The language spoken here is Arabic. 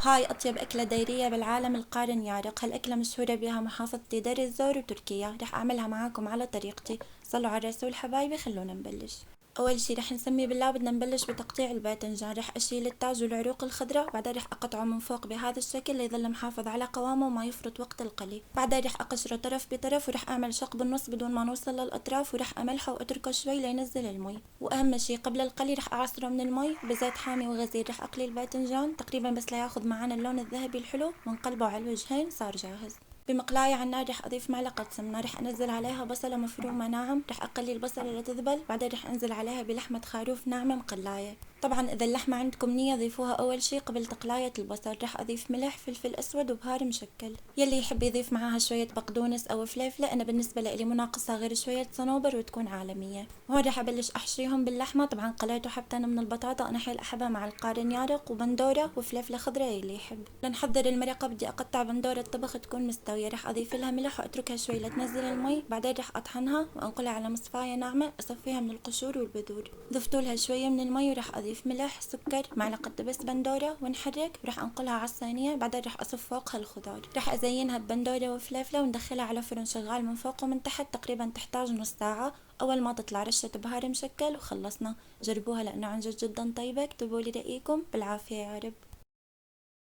هاي أطيب أكلة ديرية بالعالم القارن يارق. هالأكلة مشهورة بها محافظة دير الزور وتركيا. رح أعملها معاكم على طريقتي. صلوا على الرسول حبايبي، خلونا نبلش. أول شي رح نسمي بالله. بدنا نبلش بتقطيع الباذنجان. رح أشيل التاج والعروق الخضراء، بعدين رح أقطعه من فوق بهذا الشكل ليظل محافظ على قوامه وما يفرط وقت القلي. بعدين رح أقشره طرف بطرف ورح أعمل شق بالنص بدون ما نوصل للأطراف، ورح أملحه وأتركه شوي لينزل المي. وأهم شي قبل القلي رح أعصره من المي بزيت حامي وغزير. رح أقلي الباذنجان تقريبا بس لياخذ معنا اللون الذهبي الحلو، ونقلبه على الوجهين صار جاهز. بمقلاية على النار رح أضيف معلقة سمنة. رح أنزل عليها بصلة مفرومة ناعم. رح أقلي البصلة لتذبل، بعدين رح أنزل عليها بلحمة خروف ناعمة مقلاية. طبعا إذا اللحمة عندكم نية ضيفوها أول شي قبل تقلاية البصل. رح أضيف ملح، فلفل أسود، وبهار مشكل. يلي يحب يضيف معاها شوية بقدونس أو فليفلة. أنا بالنسبة لي مو ناقصها غير شوية صنوبر وتكون عالمية. وهون رح أبلش أحشيهم باللحمة. طبعا قليته حبة من البطاطا، أنا حيل أحبها مع القارن يارق وبندورة وفلفلة خضراء يلي يحب. لنحضر المرقة بدي أقطع بندورة الطبخ تكون مستوية. رح أضيف لها ملح وأتركها شوي لتنزل المي، بعدين رح أطحنها وأنقلها على مصفاية ناعمة أصفيها من القشور والبذور. ضفت لها شوية من المي ورح أضيف ملح، سكر، معلقة دبس بندورة ونحرك. ورح أنقلها على الصينية، بعدين رح أصف فوقها الخضار. رح أزينها ببندورة وفلافلة وندخلها على فرن شغال من فوق ومن تحت. تقريبا تحتاج نص ساعة. أول ما تطلع رشة بهار مشكل وخلصنا. جربوها لأنه عن جد جدا طيبة. اكتبوا لي رأيكم. بالعافية يا رب.